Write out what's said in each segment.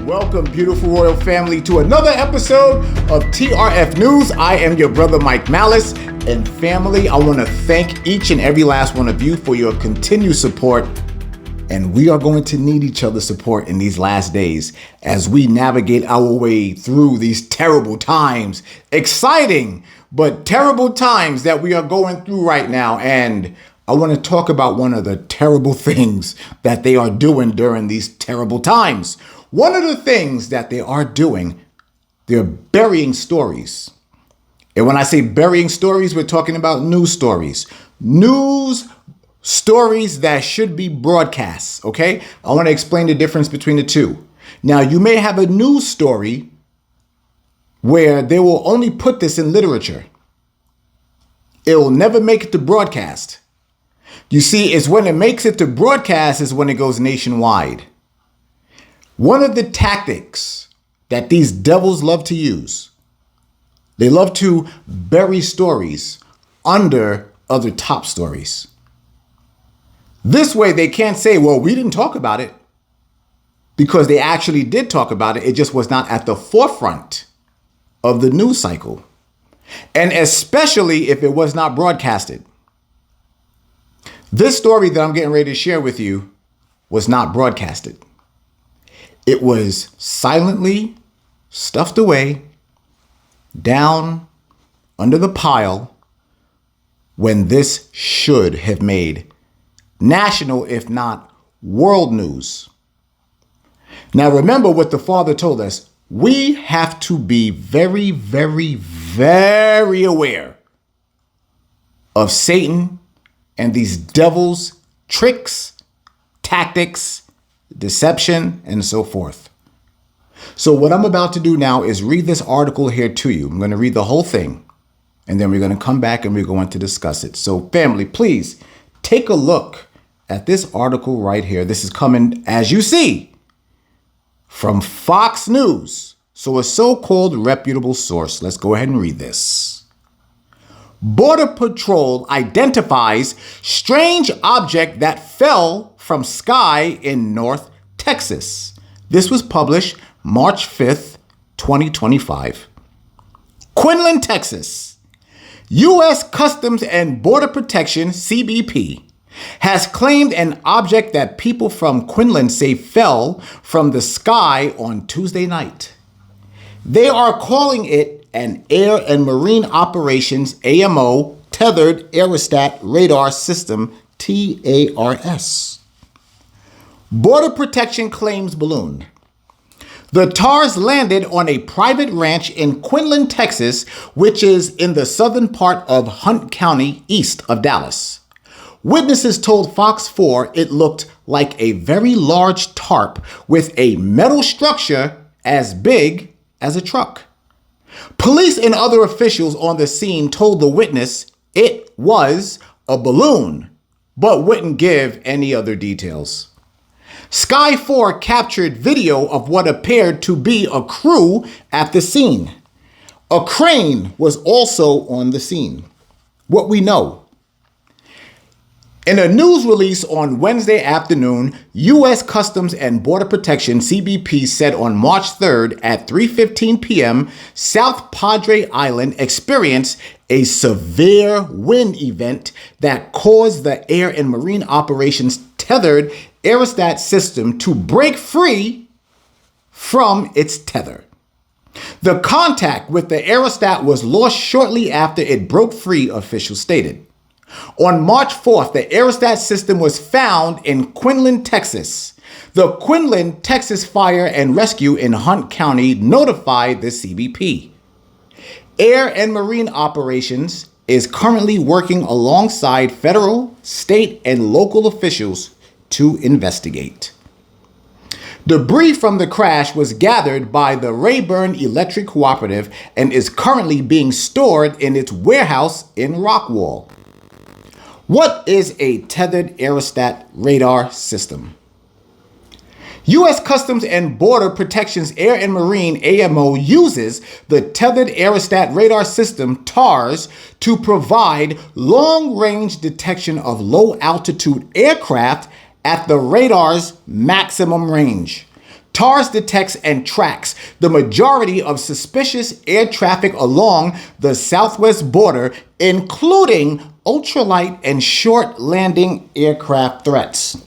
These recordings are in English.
Welcome, beautiful royal family, to another episode of TRF News. I am your brother, Mike Maliss. And family, I want to thank each and every last one of you for your continued support. And we are going to need each other's support in these last days as we navigate our way through these terrible times. Exciting, but terrible times that we are going through right now. And I want to talk about one of the terrible things that they are doing during these terrible times. One of the things that they are doing, they're burying stories. And when I say burying stories, we're talking about news stories. News stories that should be broadcast, okay? I want to explain the difference between the two. Now, you may have a news story where they will only put this in literature. It will never make it to broadcast. You see, it's when it makes it to broadcast is when it goes nationwide. One of the tactics that these devils love to use, they love to bury stories under other top stories. This way they can't say, well, we didn't talk about it, because they actually did talk about it. It just was not at the forefront of the news cycle. And especially if it was not broadcasted. This story that I'm getting ready to share with you was not broadcasted. It was silently stuffed away down under the pile when this should have made national, if not world news. Now, remember what the Father told us. We have to be very, very, very aware of Satan and these devils' tricks, tactics, deception, and so forth. So what I'm about to do now is read this article here to you. I'm going to read the whole thing, and then we're going to come back and we're going to discuss it. So family, please take a look at this article right here. This is coming, as you see, from Fox News. So a so-called reputable source. Let's go ahead and read this. Border Patrol identifies strange object that fell from sky in North Texas. This was published March 5th, 2025. Quinlan, Texas. U.S. Customs and Border Protection, CBP, has claimed an object that people from Quinlan say fell from the sky on Tuesday night. They are calling it an Air and Marine Operations AMO Tethered Aerostat Radar System, TARS. Border Protection claims balloon. The TARS landed on a private ranch in Quinlan, Texas, which is in the southern part of Hunt County, east of Dallas. Witnesses told Fox 4 it looked like a very large tarp with a metal structure as big as a truck. Police and other officials on the scene told the witness it was a balloon, but wouldn't give any other details. Sky 4 captured video of what appeared to be a crew at the scene. A crane was also on the scene. What we know. In a news release on Wednesday afternoon, U.S. Customs and Border Protection, CBP, said on March 3rd at 3:15 p.m., South Padre Island experienced a severe wind event that caused the Air and Marine Operations Tethered Aerostat System to break free from its tether. The contact with the aerostat was lost shortly after it broke free, officials stated. On March 4th, the aerostat system was found in Quinlan, Texas. The Quinlan, Texas Fire and Rescue in Hunt County notified the CBP. Air and Marine Operations is currently working alongside federal, state, and local officials to investigate. Debris from the crash was gathered by the Rayburn Electric Cooperative and is currently being stored in its warehouse in Rockwall. What is a tethered aerostat radar system? U.S. Customs and Border Protection's Air and Marine AMO uses the Tethered Aerostat Radar System, TARS, to provide long-range detection of low-altitude aircraft at the radar's maximum range. TARS detects and tracks the majority of suspicious air traffic along the southwest border, including ultralight and short landing aircraft threats.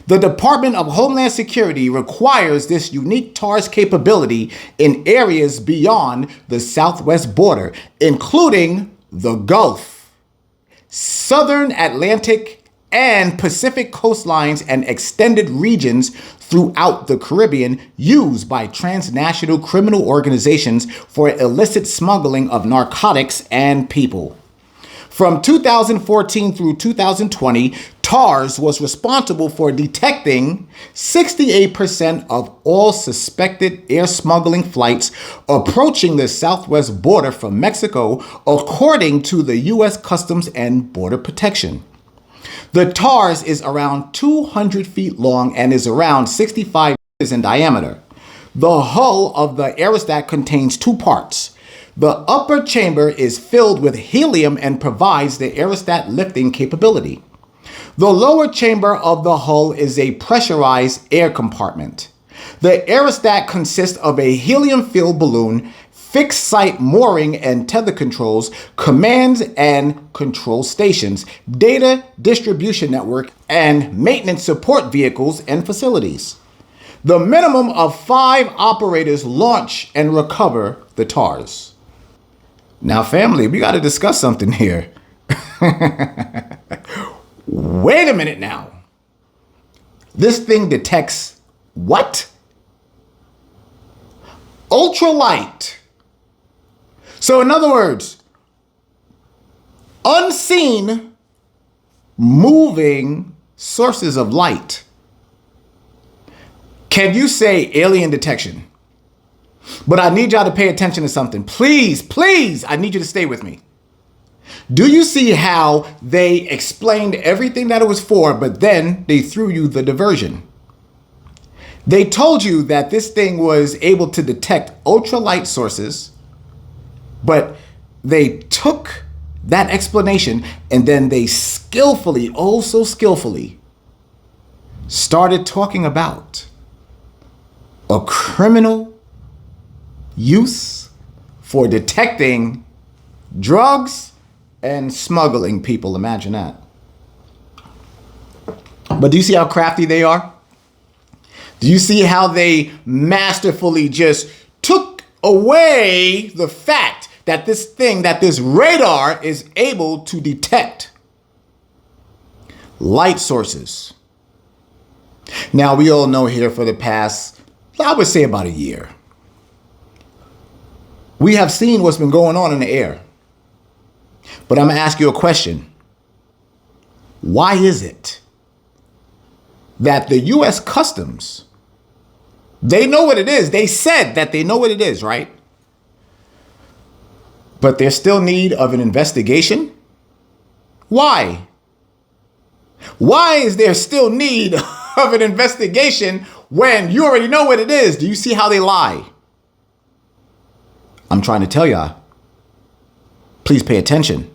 The Department of Homeland Security requires this unique TARS capability in areas beyond the southwest border, including the Gulf, Southern Atlantic, and Pacific coastlines and extended regions throughout the Caribbean used by transnational criminal organizations for illicit smuggling of narcotics and people. From 2014 through 2020, TARS was responsible for detecting 68% of all suspected air smuggling flights approaching the southwest border from Mexico, according to the U.S. Customs and Border Protection. The TARS is around 200 feet long and is around 65 meters in diameter. The hull of the aerostat contains two parts. The upper chamber is filled with helium and provides the aerostat lifting capability. The lower chamber of the hull is a pressurized air compartment. The aerostat consists of a helium-filled balloon, fixed site mooring and tether controls, commands and control stations, data distribution network, and maintenance support vehicles and facilities. The minimum of 5 operators launch and recover the TARS. Now, family, we got to discuss something here. Wait a minute now. This thing detects what? Ultralight. So in other words, unseen moving sources of light. Can you say alien detection? But I need y'all to pay attention to something. Please, please, I need you to stay with me. Do you see how they explained everything that it was for, but then they threw you the diversion? They told you that this thing was able to detect ultralight sources, but they took that explanation and then they skillfully, oh so skillfully, started talking about a criminal use for detecting drugs and smuggling people. Imagine that. But do you see how crafty they are? Do you see how they masterfully just took away the fact that this radar is able to detect light sources? Now, we all know here for the past, I would say about a year, we have seen what's been going on in the air. But I'm going to ask you a question. Why is it that the U.S. Customs, they know what it is. They said that they know what it is, right? But there's still need of an investigation? Why? Why is there still need of an investigation when you already know what it is? Do you see how they lie? I'm trying to tell y'all. Please pay attention.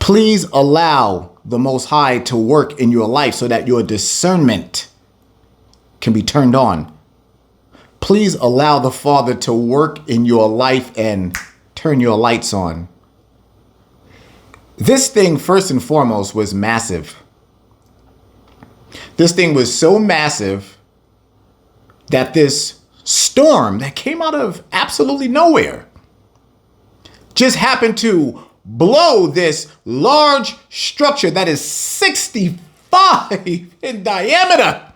Please allow the Most High to work in your life so that your discernment can be turned on. Please allow the Father to work in your life and turn your lights on. This thing, first and foremost, was massive. This thing was so massive that this storm that came out of absolutely nowhere just happened to blow this large structure that is 65 in diameter.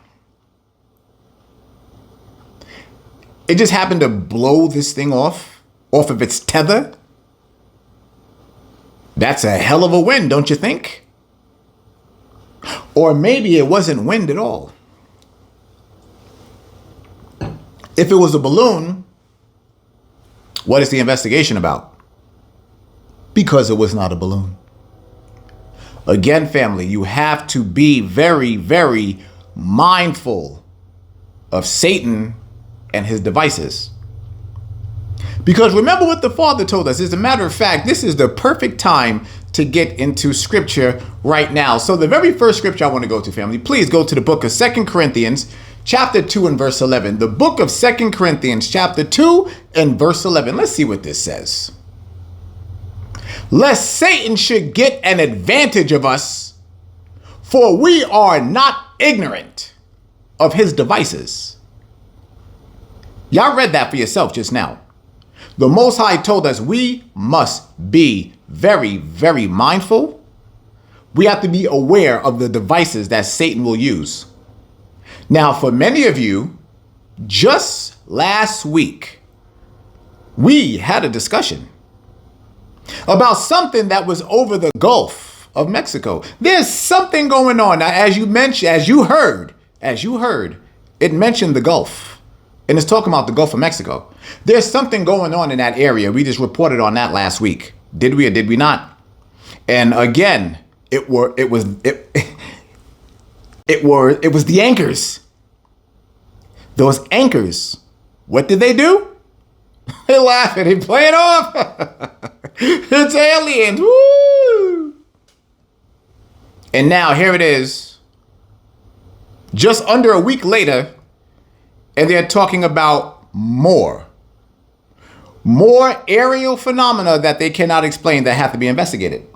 It just happened to blow this thing off of its tether. That's a hell of a wind, don't you think? Or maybe it wasn't wind at all. If it was a balloon, what is the investigation about? Because it was not a balloon. Again, family, you have to be very, very mindful of Satan and his devices. Because remember what the Father told us. As a matter of fact, this is the perfect time to get into scripture right now. So the very first scripture I want to go to, family, please go to the book of 2 Corinthians chapter 2 and verse 11. The book of 2 Corinthians, chapter 2 and verse 11. Let's see what this says. Lest Satan should get an advantage of us, for we are not ignorant of his devices. Y'all read that for yourself just now. The Most High told us we must be very, very mindful. We have to be aware of the devices that Satan will use. Now, for many of you, just last week, we had a discussion about something that was over the Gulf of Mexico. There's something going on. Now, as you heard, it mentioned the Gulf, and it's talking about the Gulf of Mexico. There's something going on in that area. We just reported on that last week. Did we or did we not? And again, it was the anchors. Those anchors. What did they do? They laughing. They play it off. It's aliens. Woo! And now here it is. Just under a week later, and they're talking about more aerial phenomena that they cannot explain that have to be investigated.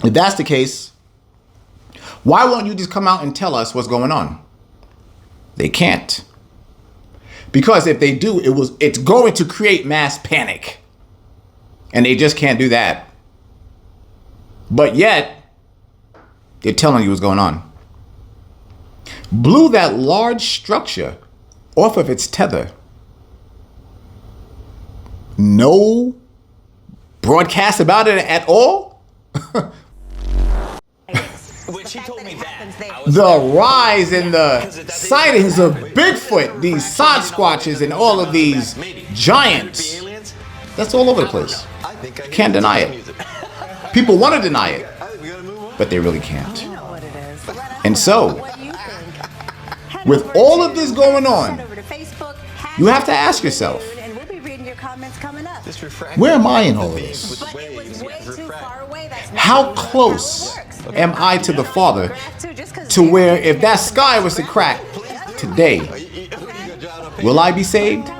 If that's the case, why won't you just come out and tell us what's going on? They can't. Because if they do, it's going to create mass panic. And they just can't do that. But yet, they're telling you what's going on. Blew that large structure off of its tether. No broadcast about it at all? When she told me that, The rise in the sightings of Bigfoot, these Sasquatches, and all of these giants. That's all over the place. Can't deny it. People want to deny it, but they really can't. And so, with all of this going on, you have to ask yourself, where am I in all of this? How close am I to the Father to where if that sky was to crack today, will I be saved?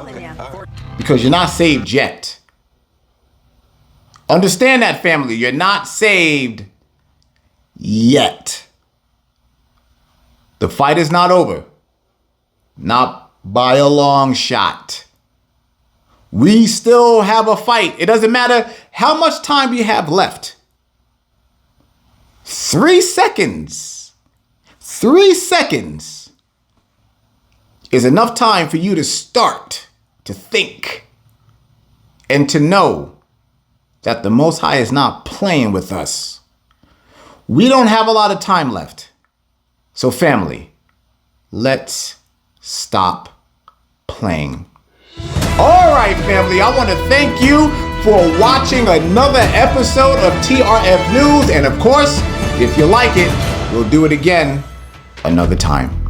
Because you're not saved yet. Understand that, family. You're not saved yet. The fight is not over. Not by a long shot. We still have a fight. It doesn't matter how much time we have left. 3 seconds. 3 seconds is enough time for you to start to think and to know that the Most High is not playing with us. We don't have a lot of time left. So family, let's stop playing. All right, family, I want to thank you for watching another episode of TRF News. And of course, if you like it, we'll do it again another time.